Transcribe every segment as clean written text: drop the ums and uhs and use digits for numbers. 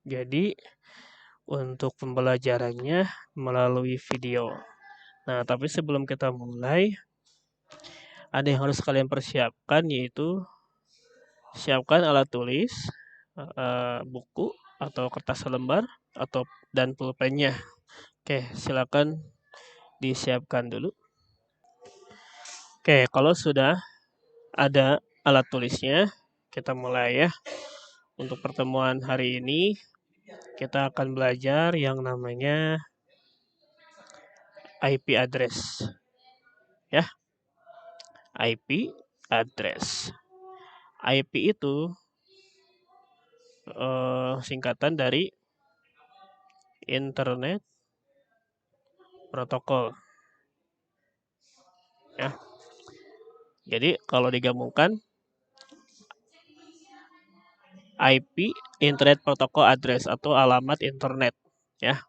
Jadi untuk pembelajarannya melalui video. Nah, tapi sebelum kita mulai, ada yang harus kalian persiapkan yaitu siapkan alat tulis, buku atau kertas selembar dan pulpennya. Oke, silakan disiapkan dulu. Oke, kalau sudah ada alat tulisnya, kita mulai ya. Untuk pertemuan hari ini, kita akan belajar yang namanya IP address. Ya, IP address. IP itu singkatan dari Internet Protocol. Ya. Jadi kalau digabungkan IP Internet Protocol Address atau alamat internet, ya.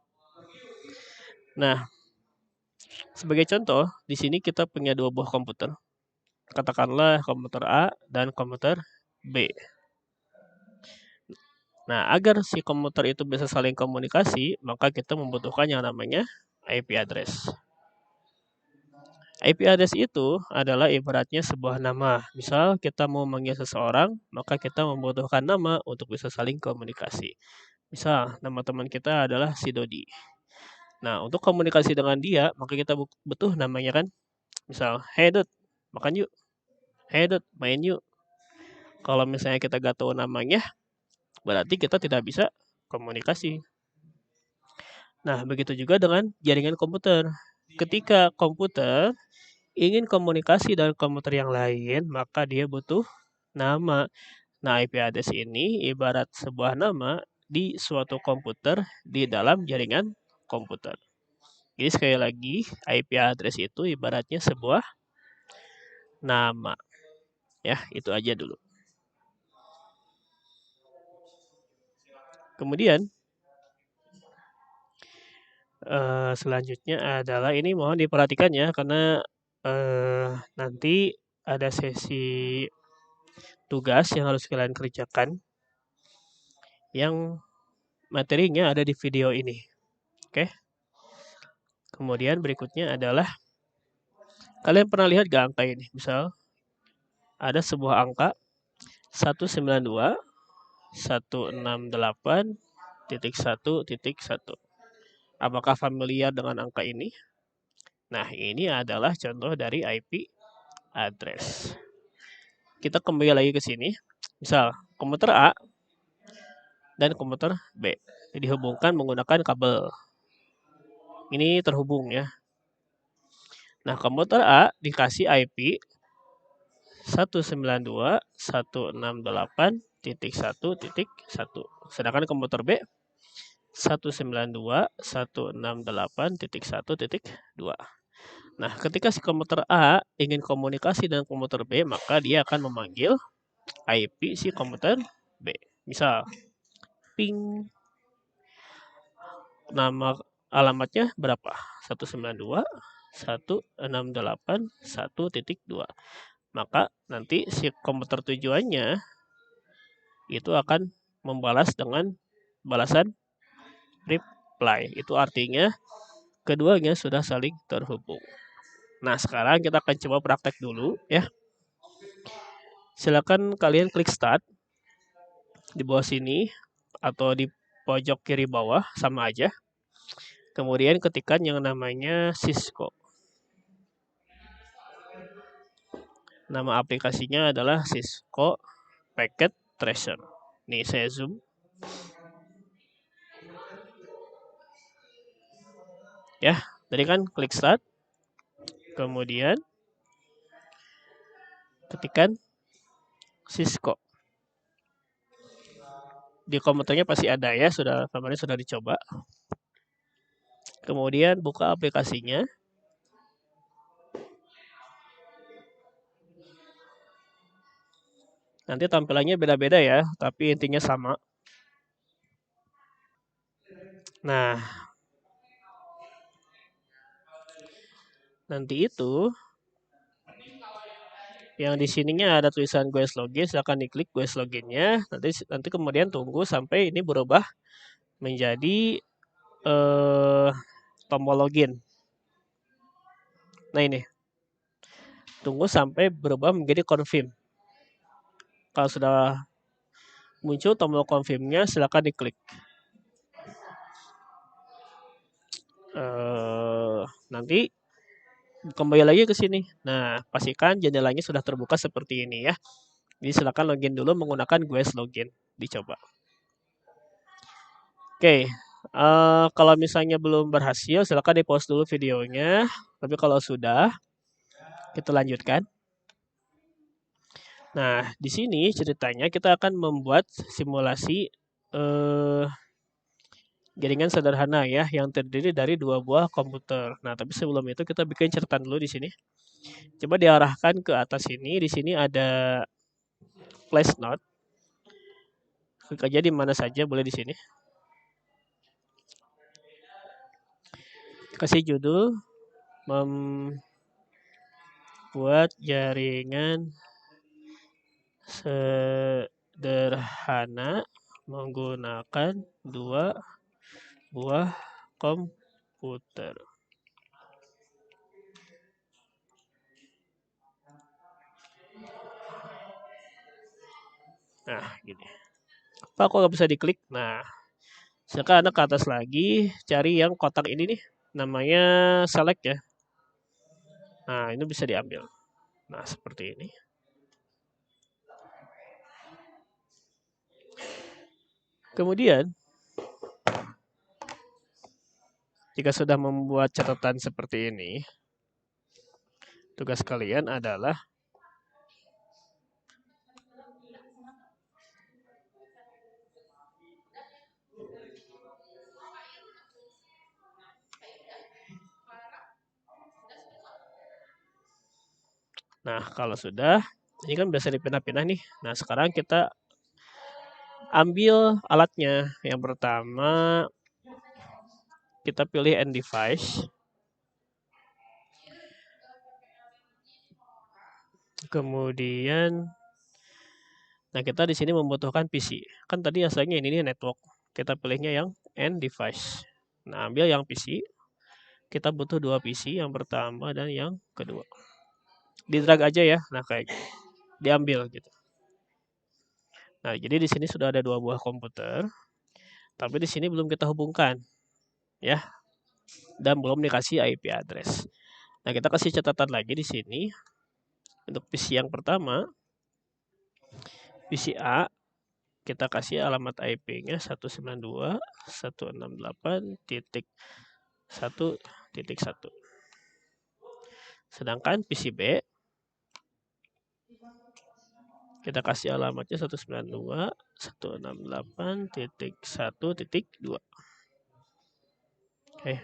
Nah, sebagai contoh, di sini kita punya dua buah komputer. Katakanlah komputer A dan komputer B. Nah, agar si komputer itu bisa saling komunikasi, maka kita membutuhkan yang namanya IP address. IP address itu adalah ibaratnya sebuah nama. Misal kita mau manggil seseorang, maka kita membutuhkan nama untuk bisa saling komunikasi. Misal nama teman kita adalah si Dodi. Nah, untuk komunikasi dengan dia, maka kita butuh namanya kan. Misal, hey Dod, makan yuk. Hey Dod, main yuk. Kalau misalnya kita gak tahu namanya, berarti kita tidak bisa komunikasi. Nah, begitu juga dengan jaringan komputer. Ketika komputer ingin komunikasi dengan komputer yang lain, maka dia butuh nama. Nah, IP address ini ibarat sebuah nama di suatu komputer di dalam jaringan komputer. Jadi sekali lagi, IP address itu ibaratnya sebuah nama. Ya, itu aja dulu. Kemudian, selanjutnya adalah ini mohon diperhatikan ya, karena nanti ada sesi tugas yang harus kalian kerjakan yang materinya ada di video ini. Oke. Kemudian berikutnya adalah kalian pernah lihat gak angka ini? Misal ada sebuah angka 192.168.1.1. Apakah familiar dengan angka ini? Nah, ini adalah contoh dari IP address. Kita kembali lagi ke sini. Misal komputer A dan komputer B dihubungkan menggunakan kabel. Ini terhubung ya. Nah, komputer A dikasih IP 192.168.1.1. Sedangkan komputer B 192.168.1.2. Nah, ketika si komputer A ingin komunikasi dengan komputer B, maka dia akan memanggil IP si komputer B. Misal, ping, nama alamatnya berapa? 192.168.1.2. Maka nanti si komputer tujuannya itu akan membalas dengan balasan reply. Itu artinya keduanya sudah saling terhubung. Nah, sekarang kita akan coba praktek dulu ya. Silakan kalian klik start di bawah sini atau di pojok kiri bawah sama aja. Kemudian ketikkan yang namanya Cisco. Nama aplikasinya adalah Cisco Packet Tracer. Nih saya zoom. Ya, tadi kan klik start. Kemudian ketikkan Cisco. Di komputernya pasti ada ya, kemarin sudah dicoba. Kemudian buka aplikasinya. Nanti tampilannya beda-beda ya, tapi intinya sama. Nah, nanti itu Yang di sininya ada tulisan Goes Login, silakan diklik Goes Loginnya. Nanti kemudian tunggu sampai ini berubah menjadi tombol login. Nah ini, tunggu sampai berubah menjadi confirm. Kalau sudah muncul tombol confirmnya, silakan diklik. Nanti kembali lagi ke sini. Nah, pastikan jendelanya sudah terbuka seperti ini ya. Jadi silakan login dulu menggunakan Goes Login. Dicoba. Oke, kalau misalnya belum berhasil, silakan di-pause dulu videonya. Tapi kalau sudah, kita lanjutkan. Nah, di sini ceritanya kita akan membuat simulasi jaringan sederhana ya, yang terdiri dari 2 buah komputer. Nah, tapi sebelum itu kita bikin catatan dulu di sini. Coba diarahkan ke atas sini. Di sini ada flash note. Klik aja di mana saja, boleh di sini. Kasih judul membuat jaringan sederhana menggunakan 2 buah komputer. Nah, gini. Apa kok nggak bisa diklik? Nah, silakan Anda ke atas lagi, cari yang kotak ini nih, namanya select ya. Nah, ini bisa diambil. Nah, seperti ini. Kemudian, jika sudah membuat catatan seperti ini, tugas kalian adalah nah, kalau sudah, ini kan biasa dipindah-pindah nih. Nah, sekarang kita ambil alatnya. Yang pertama, kita pilih end device. Kemudian, nah kita di sini membutuhkan PC. Kan tadi asalnya ini network. Kita pilihnya yang end device. Nah, ambil yang PC. Kita butuh 2 PC, yang pertama dan yang kedua. Di drag aja ya. Nah, kayak gitu. Diambil gitu. Nah, jadi di sini sudah ada 2 buah komputer. Tapi di sini belum kita hubungkan. Ya. Dan belum dikasih IP address. Nah, kita kasih catatan lagi di sini. Untuk PC yang pertama, PC A, kita kasih alamat IP-nya 192.168.1.1. Sedangkan PC B, kita kasih alamatnya 192.168.1.2. Oke,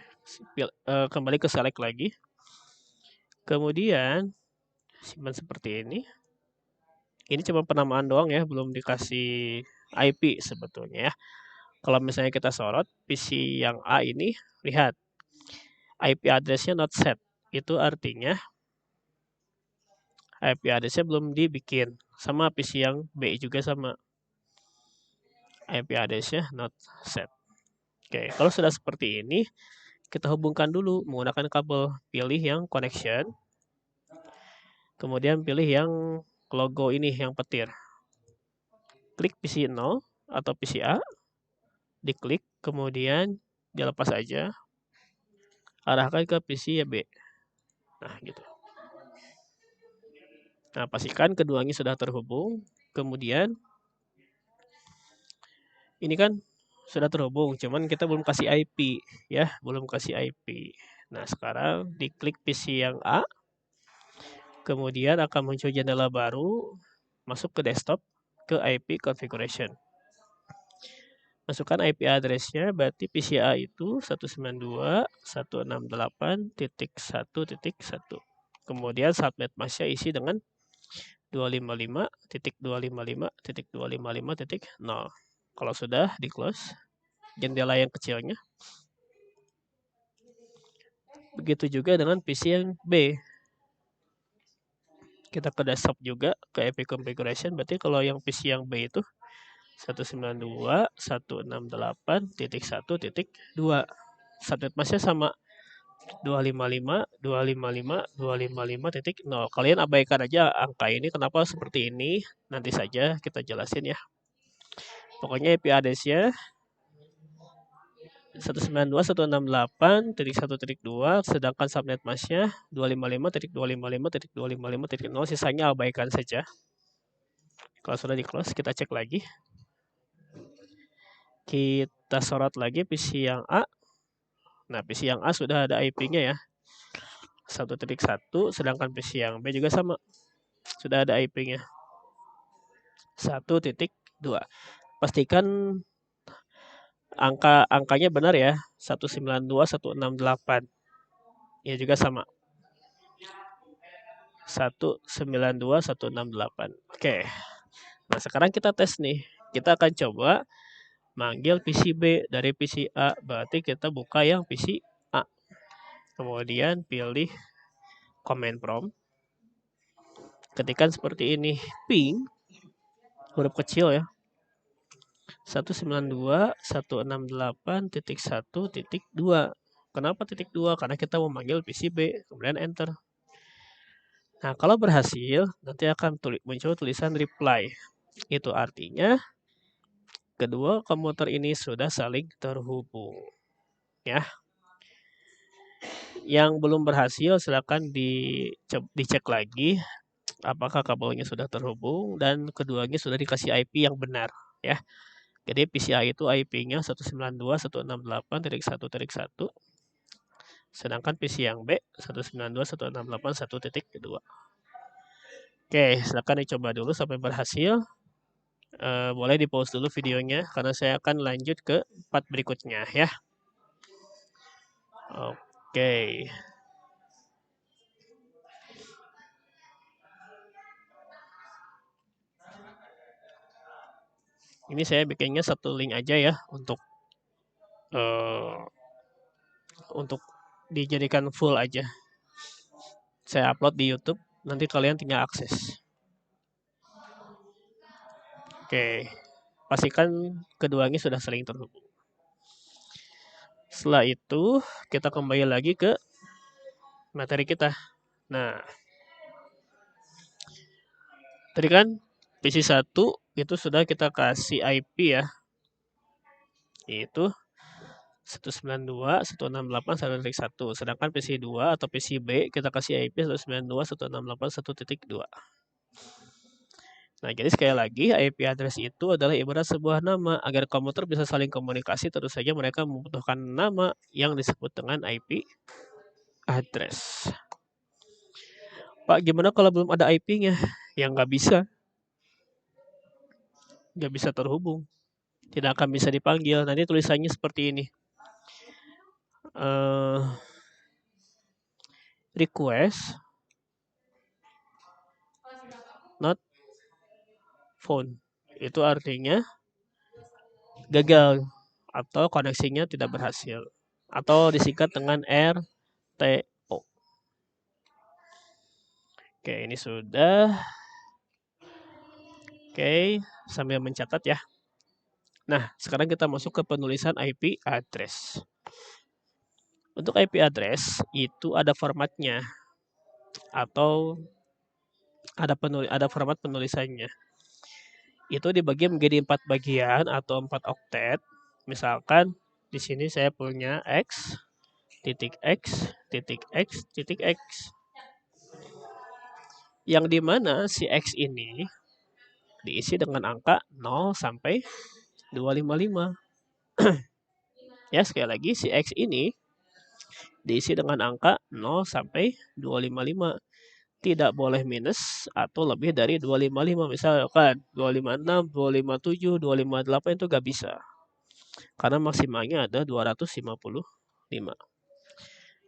kembali ke select lagi. Kemudian simpan seperti ini. Ini cuma penamaan doang ya, belum dikasih IP sebetulnya ya. Kalau misalnya kita sorot PC yang A ini, lihat IP address-nya not set. Itu artinya IP address-nya belum dibikin. Sama PC yang B juga sama. IP address-nya not set. Oke, kalau sudah seperti ini, kita hubungkan dulu menggunakan kabel. Pilih yang connection. Kemudian pilih yang logo ini, yang petir. Klik PC 0 atau PC A. Diklik, kemudian dilepas aja. Arahkan ke PC B. Nah, gitu. Nah, pastikan keduanya sudah terhubung. Kemudian, ini kan sudah terhubung, cuman kita belum kasih IP, ya, belum kasih IP. Nah, sekarang diklik PC yang A, kemudian akan muncul jendela baru, masuk ke desktop, ke IP configuration. Masukkan IP address-nya, berarti PC A itu 192.168.1.1. Kemudian subnet mask-nya isi dengan 255.255.255.0. Kalau sudah, di close jendela yang kecilnya. Begitu juga dengan PC yang B. Kita ke desktop juga, ke IP configuration, berarti kalau yang PC yang B itu 192.168.1.2. Subnet masknya sama 255.255.255.0. Kalian abaikan aja angka ini, kenapa seperti ini, nanti saja kita jelasin ya. Pokoknya IP address-nya 192.168.1.2, sedangkan subnet masknya 255.255.255.0, sisanya abaikan saja. Kalau sudah di close, kita cek lagi. Kita sorot lagi PC yang A. Nah, PC yang A sudah ada IP-nya ya. 1.1, sedangkan PC yang B juga sama. Sudah ada IP-nya. 1.2. Pastikan angkanya benar ya. 192.168. Ya juga sama. 192.168. Oke. Nah, sekarang kita tes nih. Kita akan coba manggil PC B dari PC A. Berarti kita buka yang PC A. Kemudian pilih command prompt. Ketikkan seperti ini, ping, huruf kecil ya, 192.168.1.2. Kenapa titik 2? Karena kita mau manggil PC B, kemudian enter. Nah, kalau berhasil, nanti akan muncul tulisan reply. Itu artinya kedua komputer ini sudah saling terhubung. Ya. Yang belum berhasil silakan dicek lagi apakah kabelnya sudah terhubung dan keduanya sudah dikasih IP yang benar ya. Jadi PCI itu IP-nya 192.168.1.1, sedangkan PC yang B 192.168.1.2. Oke, silakan dicoba dulu sampai berhasil. Boleh di pause dulu videonya karena saya akan lanjut ke part berikutnya ya. Oke. Ini saya bikinnya satu link aja ya untuk dijadikan full aja. Saya upload di YouTube, nanti kalian tinggal akses. Oke, pastikan keduanya sudah saling terhubung. Setelah itu, kita kembali lagi ke materi kita. Nah, tadi kan PC1 itu sudah kita kasih IP ya, yaitu 192.168.1.1. Sedangkan PC2 atau PC-B kita kasih IP 192.168.1.2. Nah, jadi sekali lagi IP address itu adalah ibarat sebuah nama. Agar komputer bisa saling komunikasi, tentu saja mereka membutuhkan nama yang disebut dengan IP address. Pak, gimana kalau belum ada IP-nya? Ya nggak bisa. Nggak bisa terhubung. Tidak akan bisa dipanggil. Nanti tulisannya seperti ini. Request not found. Itu artinya gagal atau koneksinya tidak berhasil. Atau disingkat dengan RTO. Oke, ini sudah. Oke, sambil mencatat ya. Nah, sekarang kita masuk ke penulisan IP address. Untuk IP address itu ada formatnya atau ada format penulisannya. Itu dibagi menjadi 4 bagian atau 4 oktet. Misalkan di sini saya punya X, titik X, titik X, titik X. Yang dimana si X ini diisi dengan angka 0 sampai 255. Ya, sekali lagi si X ini diisi dengan angka 0 sampai 255. Tidak boleh minus atau lebih dari 255. Misalkan 256, 257, 258 itu gak bisa. Karena maksimalnya ada 255.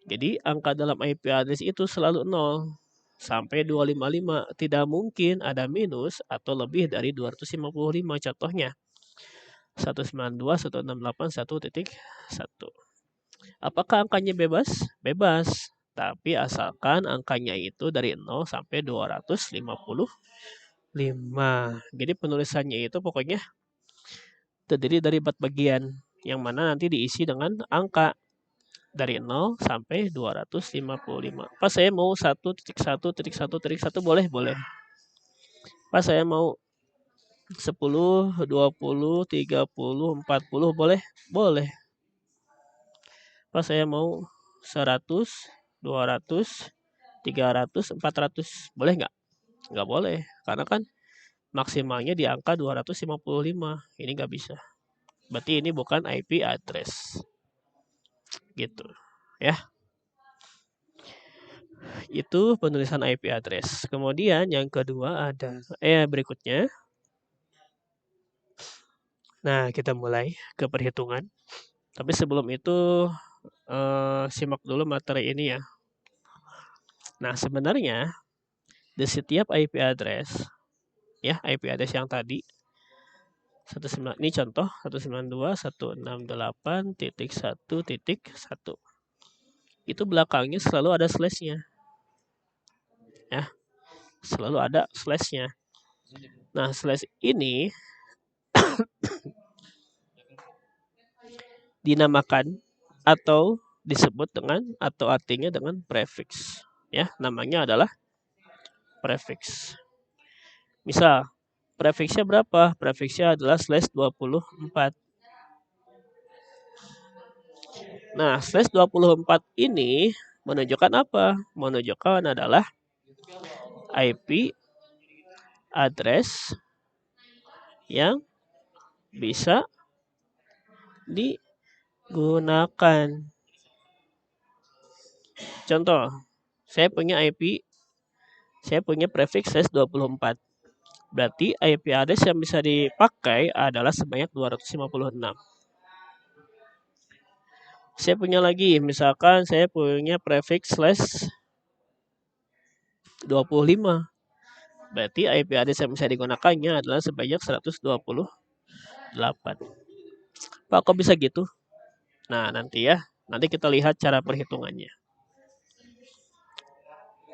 Jadi angka dalam IP address itu selalu 0 sampai 255. Tidak mungkin ada minus atau lebih dari 255. Contohnya 192.168.1.1. Apakah angkanya bebas? Bebas. Tapi asalkan angkanya itu dari 0 sampai 255. Jadi penulisannya itu pokoknya terdiri dari 4 bagian, yang mana nanti diisi dengan angka dari 0 sampai 255. Pas saya mau 1.1.1.1 boleh? Boleh. Pas saya mau 10, 20, 30, 40 boleh? Boleh. Pas saya mau 100, 200, 300, 400 boleh nggak? Nggak boleh. Karena kan maksimalnya di angka 255. Ini nggak bisa. Berarti ini bukan IP address. Gitu. Ya. Itu penulisan IP address. Kemudian yang kedua ada berikutnya. Nah, kita mulai ke perhitungan. Tapi sebelum itu simak dulu materi ini ya. Nah, sebenarnya di setiap IP address ya, IP address yang tadi 19 ini contoh 192.168.1.1 itu belakangnya selalu ada slash-nya ya, selalu ada slash-nya. Nah, slash ini dinamakan atau disebut dengan atau artinya dengan prefix ya, namanya adalah prefix. Misal prefixnya berapa? Prefixnya adalah /24. Nah, /24 ini menunjukkan apa? Menunjukkan adalah IP address yang bisa digunakan. Contoh, saya punya prefix /24. Berarti IP address yang bisa dipakai adalah sebanyak 256. Saya punya lagi, misalkan saya punya prefix /25. Berarti IP address yang bisa digunakannya adalah sebanyak 128. Pak, kok bisa gitu? Nah, nanti kita lihat cara perhitungannya.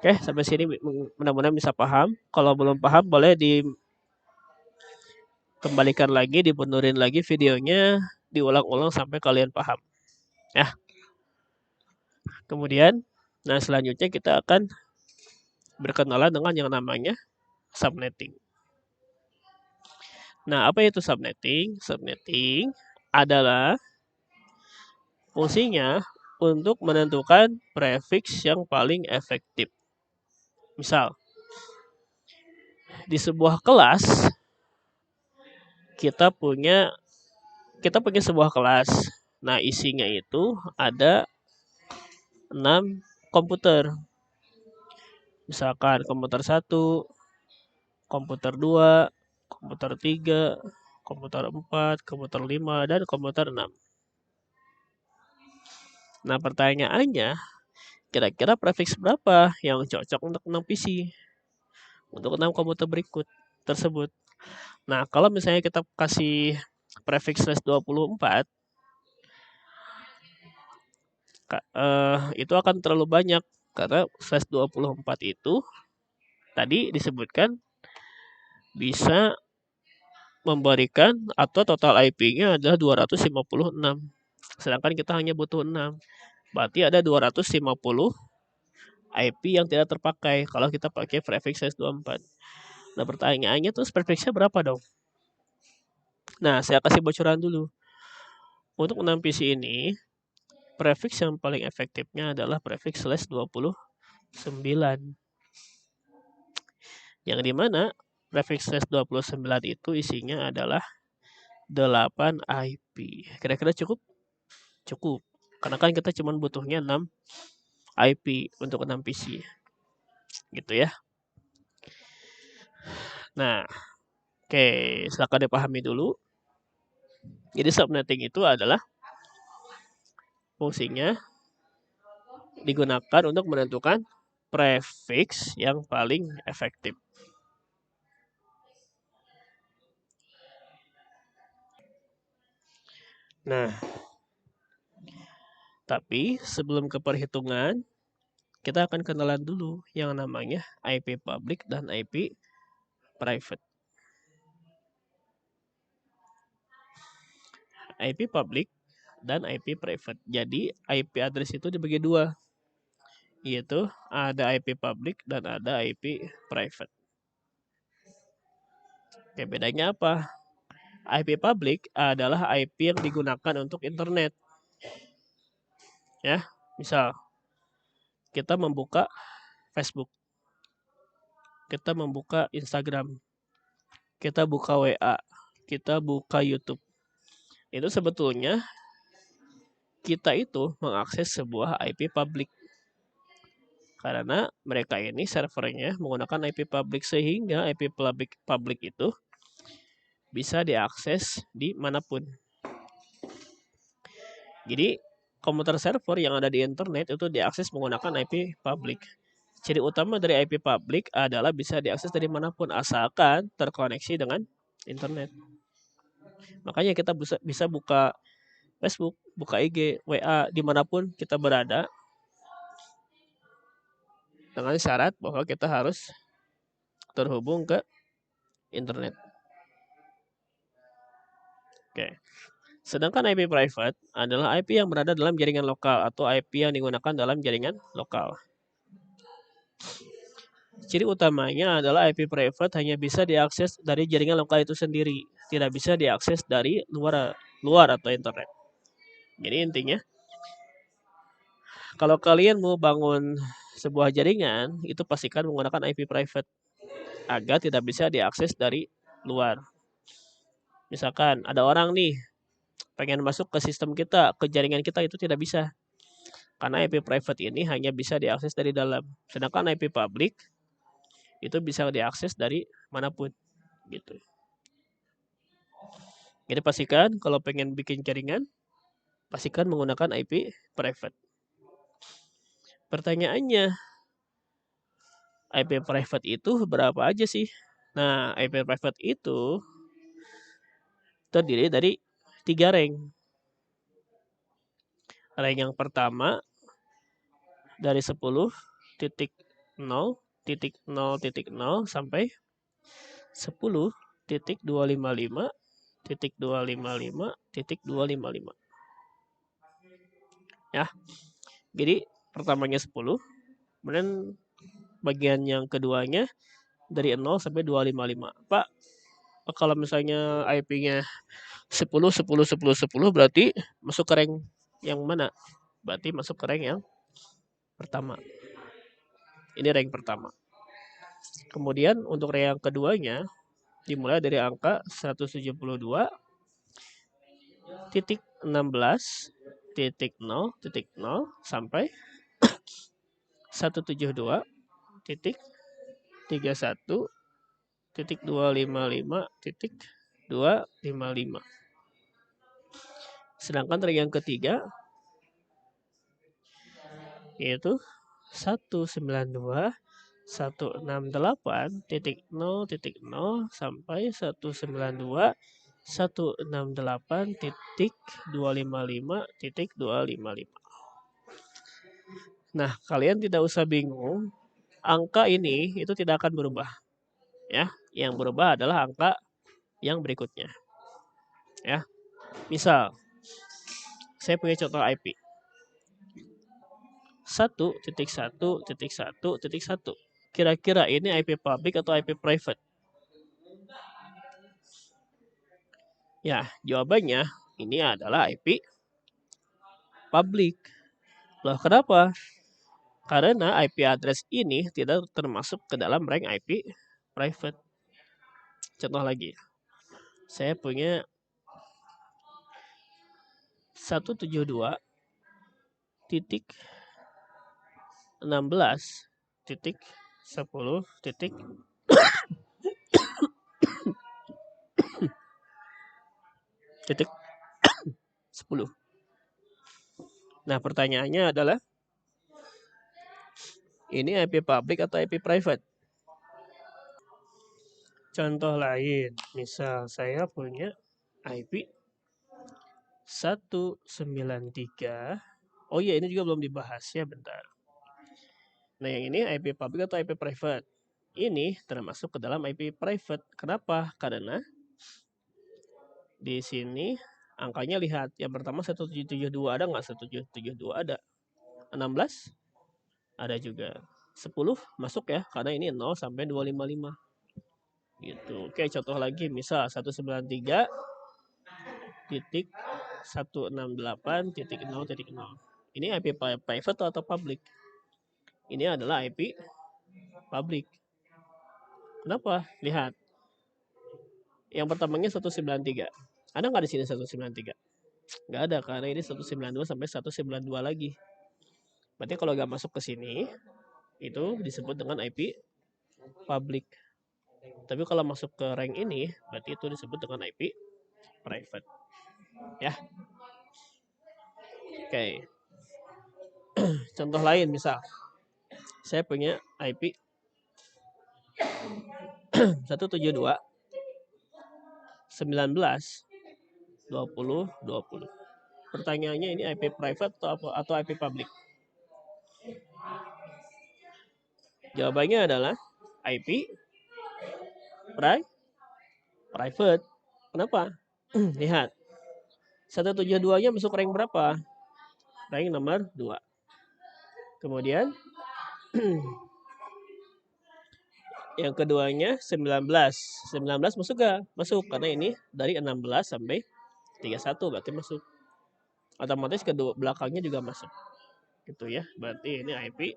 Oke, sampai sini mudah-mudahan bisa paham. Kalau belum paham boleh dikembalikan lagi, dibenerin lagi videonya, diulang-ulang sampai kalian paham. Ya. Kemudian, selanjutnya kita akan berkenalan dengan yang namanya subnetting. Nah, apa itu subnetting? Subnetting adalah fungsinya untuk menentukan prefix yang paling efektif. Misal, di sebuah kelas kita punya sebuah kelas. Nah, isinya itu ada 6 komputer. Misalkan komputer 1, komputer 2, komputer 3, komputer 4, komputer 5, dan komputer 6. Nah, pertanyaannya, kira-kira prefix berapa yang cocok untuk 6 PC? Untuk 6 komputer berikut tersebut. Nah, kalau misalnya kita kasih prefix /24, itu akan terlalu banyak. Karena /24 itu tadi disebutkan bisa memberikan atau total IP-nya adalah 256. Sedangkan kita hanya butuh 6. Berarti ada 250 IP yang tidak terpakai kalau kita pakai prefix /24. Nah, pertanyaannya terus prefixnya berapa dong? Nah, saya kasih bocoran dulu. Untuk 6 PC ini, prefix yang paling efektifnya adalah prefix /29. Yang dimana prefix /29 itu isinya adalah 8 IP. Kira-kira cukup? Cukup. Karena kan kita cuma butuhnya 6 IP untuk 6 PC. Gitu ya. Nah, oke, silakan dipahami dulu. Jadi subnetting itu adalah fungsinya digunakan untuk menentukan prefix yang paling efektif. Nah, tapi sebelum ke perhitungan, kita akan kenalan dulu yang namanya IP public dan IP private. IP public dan IP private. Jadi IP address itu dibagi dua, yaitu ada IP public dan ada IP private. Oke, bedanya apa? IP public adalah IP yang digunakan untuk internet. Ya, misal kita membuka Facebook, kita membuka Instagram, kita buka WA, kita buka YouTube. Itu sebetulnya kita itu mengakses sebuah IP public. Karena mereka ini servernya menggunakan IP public sehingga IP public itu bisa diakses di manapun. Jadi komputer server yang ada di internet itu diakses menggunakan IP public. Ciri utama dari IP public adalah bisa diakses dari manapun asalkan terkoneksi dengan internet. Makanya kita bisa buka Facebook, buka IG, WA dimanapun kita berada dengan syarat bahwa kita harus terhubung ke internet. Oke. Sedangkan IP private adalah IP yang berada dalam jaringan lokal atau IP yang digunakan dalam jaringan lokal. Ciri utamanya adalah IP private hanya bisa diakses dari jaringan lokal itu sendiri, tidak bisa diakses dari luar atau internet. Jadi intinya, kalau kalian mau bangun sebuah jaringan, itu pastikan menggunakan IP private agar tidak bisa diakses dari luar. Misalkan ada orang nih pengen masuk ke sistem kita, ke jaringan kita, itu tidak bisa. Karena IP private ini hanya bisa diakses dari dalam. Sedangkan IP public itu bisa diakses dari manapun gitu. Jadi pastikan kalau pengen bikin jaringan, pastikan menggunakan IP private. Pertanyaannya, IP private itu berapa aja sih? Nah, IP private itu terdiri dari 3 rank. Rank yang pertama dari 10.0.0.0 sampai 10.255.255.255. Ya. Jadi pertamanya 10, kemudian bagian yang keduanya dari 0 sampai 255. Pak, kalau misalnya IP-nya 10 10 10 10 berarti masuk ke rank yang mana? Berarti masuk ke rank yang pertama. Ini rank pertama. Kemudian untuk rank yang keduanya dimulai dari angka 172.16.0.0 sampai 172.31.255.255. Sedangkan rank yang ketiga yaitu 192.168.0.0 sampai 192.168.255.255. Nah, kalian tidak usah bingung, angka ini itu tidak akan berubah. Ya, yang berubah adalah angka yang berikutnya. Ya. Misal saya punya contoh IP 1.1.1.1. Kira-kira ini IP public atau IP private? Ya, jawabannya ini adalah IP public. Loh, kenapa? Karena IP address ini tidak termasuk ke dalam rank IP private. Contoh lagi. Saya punya 172.16.10. Nah, pertanyaannya adalah ini IP public atau IP private? Contoh lain, misal saya punya IP 193. Oh iya, ini juga belum dibahas ya, bentar. Nah, yang ini IP public atau IP private? Ini termasuk ke dalam IP private. Kenapa? Karena di sini angkanya lihat. Yang pertama 1772 ada nggak? 1772 ada. 16 ada juga. 10 masuk ya, karena ini 0 sampai 255. Gitu. Oke, contoh lagi misal 193.168.0.0. Ini IP private atau public? Ini adalah IP public. Kenapa? Lihat. Yang pertamanya 193. Ada nggak di sini 193? Nggak ada, karena ini 192 sampai 192 lagi. Berarti kalau nggak masuk ke sini, itu disebut dengan IP public. Tapi kalau masuk ke rank ini, berarti itu disebut dengan IP private. Ya. Oke. Contoh lain misal, saya punya IP 172 19 20 20. Pertanyaannya ini IP private atau IP public? Jawabannya adalah IP private. Kenapa? Lihat. 172-nya masuk rank berapa? Rank nomor 2. Kemudian yang keduanya 19. 19 masuk gak? Masuk, karena ini dari 16 sampai 31 berarti masuk. Otomatis kedua belakangnya juga masuk. Gitu ya. Berarti ini IP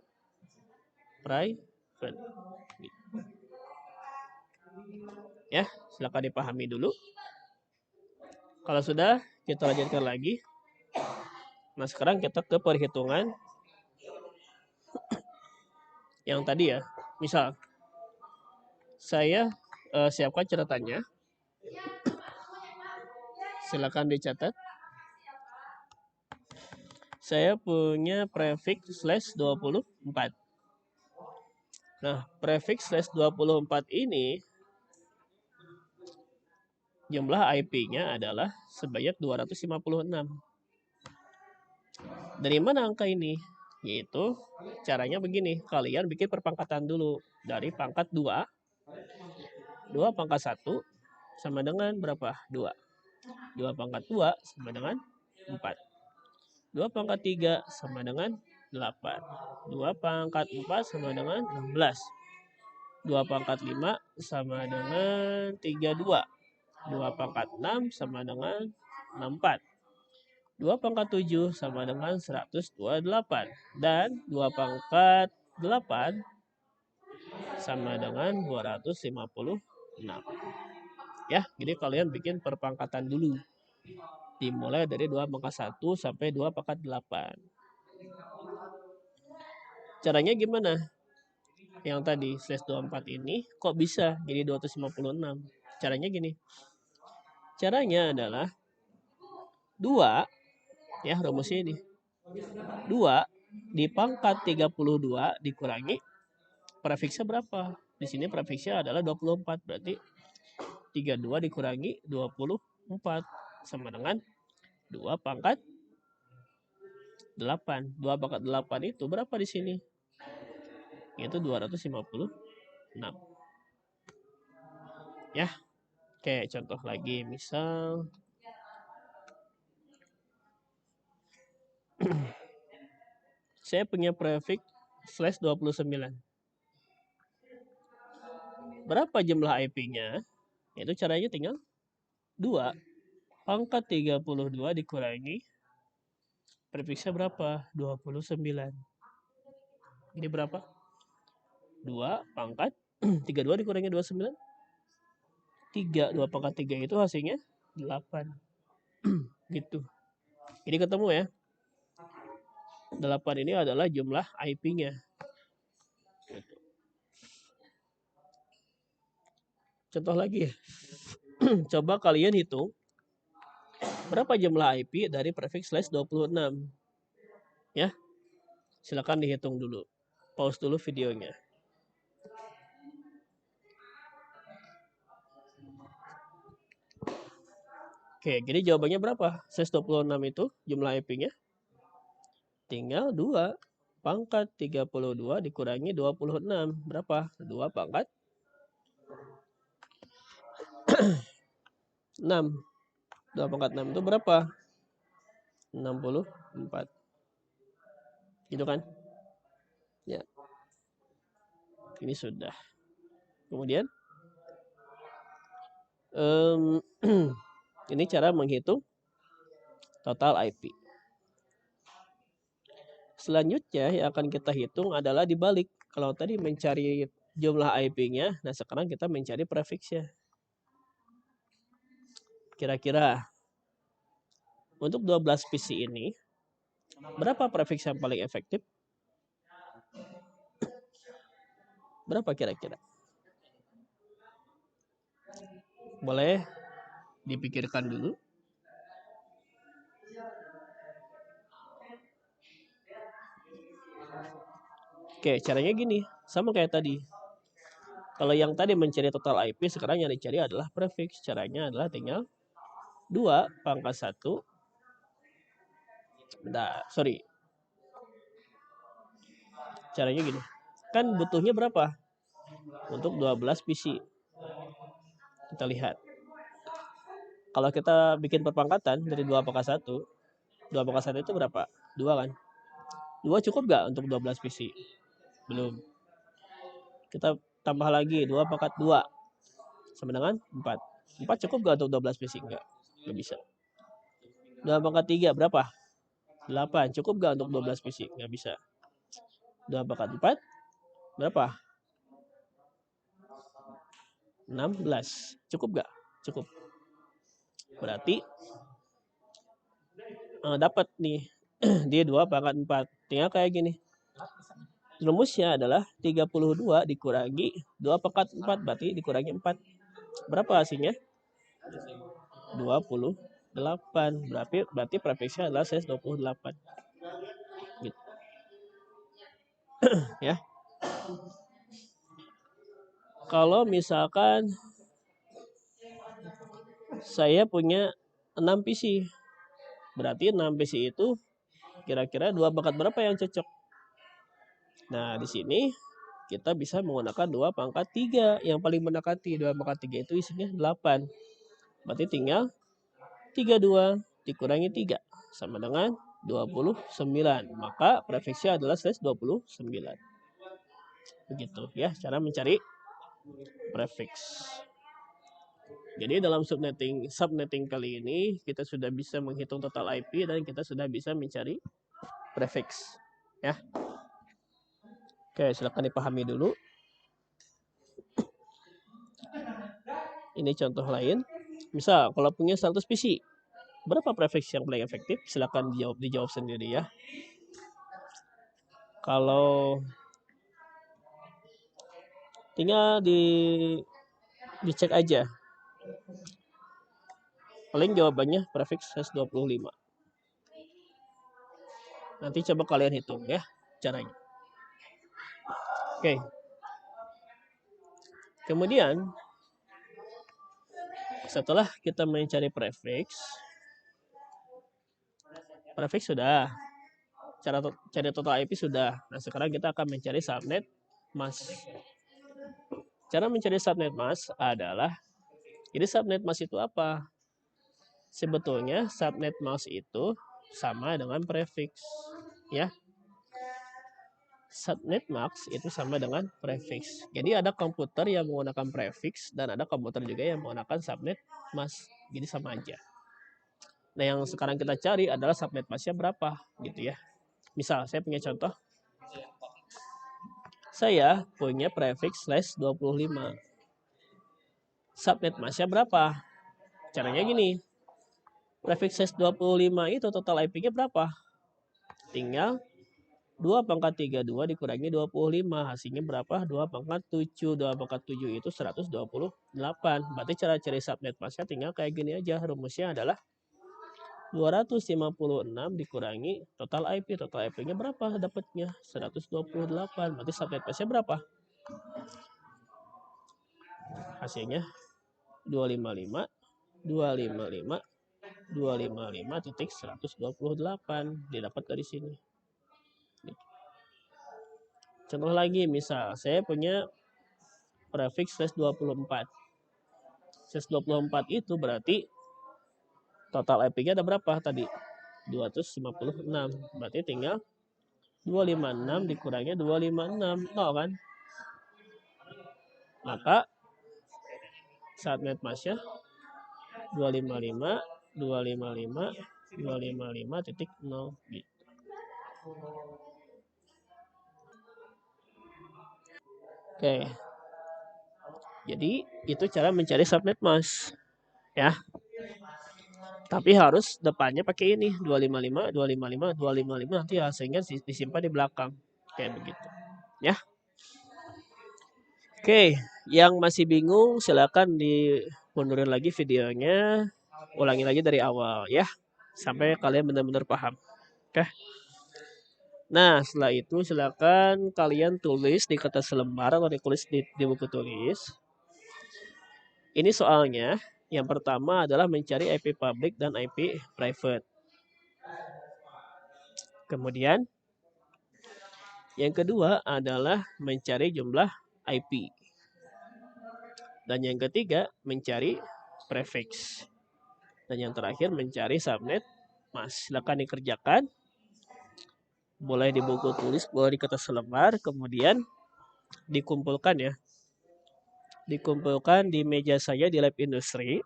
private. Ya, silakan dipahami dulu. Kalau sudah, kita lanjutkan lagi. Nah, sekarang kita ke perhitungan yang tadi ya. Misal, saya siapkan catatannya. Silakan dicatat. Saya punya prefix slash 24. Nah, prefix slash 24 ini jumlah IP-nya adalah sebanyak 256. Dari mana angka ini? Yaitu caranya begini, kalian bikin perpangkatan dulu. Dari pangkat 2, 2 pangkat 1 sama dengan berapa? 2. 2 pangkat 2 sama dengan 4. 2 pangkat 3 sama dengan 8. 2 pangkat 4 sama dengan 16. 2 pangkat 5 sama dengan 32. 2 pangkat 6 sama dengan 64. 2 pangkat 7 sama dengan 128. Dan 2 pangkat 8 sama dengan 256. Ya, jadi kalian bikin perpangkatan dulu. Dimulai dari 2 pangkat 1 sampai 2 pangkat 8. Caranya gimana? Yang tadi slash 24 ini kok bisa jadi 256? Caranya gini. Caranya adalah 2, ya rumusnya ini. 2 di pangkat 32 dikurangi prefiksnya berapa? Di sini prefiksnya adalah 24, berarti 32 dikurangi 24 sama dengan 2 pangkat 8. 2 pangkat 8 itu berapa di sini? Itu 256. Ya. Oke, contoh lagi misal saya punya prefix slash 29. Berapa jumlah IP-nya? Itu caranya tinggal 2 pangkat 32 dikurangi prefiksnya berapa? 29. Ini berapa? 2 pangkat 32 dikurangi 29. 3. 2 pangkat 3 itu hasilnya 8. Gitu. Ini ketemu ya. 8 ini adalah jumlah IP-nya. Gitu. Contoh lagi ya. Coba kalian hitung berapa jumlah IP dari prefix slash 26. Ya. Silakan dihitung dulu. Pause dulu videonya. Oke, jadi jawabannya berapa? Slash 26 itu jumlah IP-nya? Tinggal 2. pangkat 32 dikurangi 26. Berapa? 2 pangkat 6. 2 pangkat 6 itu berapa? 64. Gitu kan? Ya. Ini sudah. Kemudian ini cara menghitung total IP. Selanjutnya yang akan kita hitung adalah dibalik. Kalau tadi mencari jumlah IP-nya, nah sekarang kita mencari prefiksnya. Kira-kira untuk 12 PC ini, berapa prefiks yang paling efektif? Berapa kira-kira? Boleh dipikirkan dulu. Oke, caranya gini, sama kayak tadi. Kalau yang tadi mencari total IP, sekarang yang dicari adalah prefiks. Caranya adalah tinggal 2 pangkat 1. Bentar, sorry. Caranya gini. Kan butuhnya berapa? Untuk 12 PC. Kita lihat. Kalau kita bikin perpangkatan dari 2 pangkat 1, 2 pangkat 1 itu berapa? 2 kan? 2 cukup nggak untuk 12 PC? Belum. Kita tambah lagi 2 pangkat 2 sama dengan 4. 4 cukup nggak untuk 12 PC? Nggak bisa. 2 pangkat 3 berapa? 8. Cukup nggak untuk 12 PC? Nggak bisa. 2 pangkat 4 berapa? 16. Cukup nggak? Cukup. Berarti dapat nih dia 2 pangkat 4. Tinggal kayak gini. Rumusnya adalah 32 dikurangi 2 pangkat 4 berarti dikurangi 4. Berapa hasilnya? 28. Berarti prefiksnya adalah size 28. Gitu. Ya. Kalau misalkan saya punya 6 PC, berarti 6 PC itu kira-kira 2 pangkat berapa yang cocok? Nah, di sini kita bisa menggunakan 2 pangkat 3 yang paling mendekati. 2 pangkat 3 itu isinya 8. Berarti tinggal 32 dikurangi 3 sama dengan 29. Maka prefiksnya adalah size 29. Begitu ya cara mencari prefiks. Jadi dalam subnetting kali ini kita sudah bisa menghitung total IP dan kita sudah bisa mencari prefiks. Ya. Oke, silakan dipahami dulu. Ini contoh lain. Misal kalau punya 100 PC, berapa prefiks yang paling efektif? Silakan dijawab sendiri ya. Kalau tinggal dicek aja. Paling jawabannya prefiks 25. Nanti coba kalian hitung ya caranya. Oke. Kemudian setelah kita mencari prefiks sudah. Cari total IP sudah. Nah, sekarang kita akan mencari subnet mask. Cara mencari subnet mask adalah, jadi subnet mask itu apa? Sebetulnya subnet mask itu sama dengan prefiks, ya. Subnet mask itu sama dengan prefiks. Jadi ada komputer yang menggunakan prefiks dan ada komputer juga yang menggunakan subnet mask. Jadi sama aja. Nah, yang sekarang kita cari adalah subnet masknya berapa, gitu ya. Misal saya punya contoh. Saya punya prefiks /25. Subnet masknya berapa? Caranya gini. Prefiks 25 itu total IP-nya berapa? Tinggal 2 pangkat 32 dikurangi 25. Hasilnya berapa? 2 pangkat 7. 2 pangkat 7 itu 128. Berarti cara cari subnet masknya tinggal kayak gini aja. Rumusnya adalah 256 dikurangi total IP. Total IP-nya berapa dapatnya? 128. Berarti subnet masknya berapa? Hasilnya 255 255 titik 128 didapat dari sini. Contoh lagi, misal saya punya prefix slash 24. Slash 24 itu berarti total IP-nya ada berapa tadi? 256. Berarti tinggal 256 dikurangi 256, 0 kan? Maka subnet masknya 255 255 255.0 gitu. Oke. Jadi itu cara mencari subnet mask ya. Tapi harus depannya pakai ini 255 255 255 nanti hasilnya disimpan di belakang kayak begitu. Ya. Oke, yang masih bingung silakan dimundurin lagi videonya, ulangi lagi dari awal ya, sampai kalian benar-benar paham. Oke. Nah, setelah itu silakan kalian tulis di kertas lembar atau ditulis di buku tulis. Ini soalnya yang pertama adalah mencari IP public dan IP private. Kemudian yang kedua adalah mencari jumlah IP. Dan yang ketiga mencari prefix. Dan yang terakhir mencari subnet mask. Silakan dikerjakan. Boleh di buku tulis, boleh di kertas lembar, kemudian dikumpulkan ya. Dikumpulkan di meja saya di lab industri.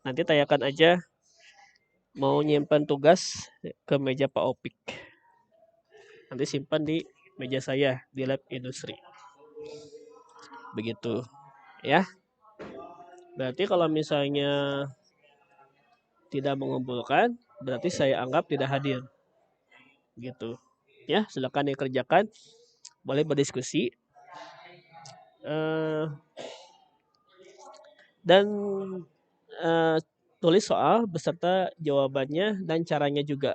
Nanti tanyakan aja mau nyimpan tugas ke meja Pak Opik. Nanti simpan di meja saya di lab industri. Begitu ya. Berarti kalau misalnya tidak mengumpulkan, berarti saya anggap tidak hadir. Gitu. Ya, silakan dikerjakan. Boleh berdiskusi. Dan tulis soal beserta jawabannya dan caranya juga.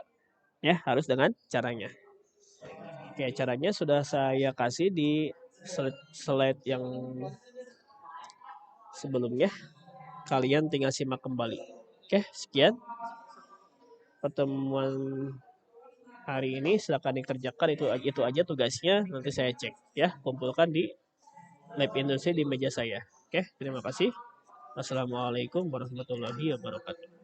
Ya, harus dengan caranya. Oke, caranya sudah saya kasih di slide yang sebelumnya. Kalian tinggal simak kembali. Oke, sekian pertemuan hari ini. Silakan dikerjakan, itu aja tugasnya. Nanti saya cek ya, kumpulkan di lab industri di meja saya. Oke, terima kasih. Wassalamualaikum warahmatullahi wabarakatuh.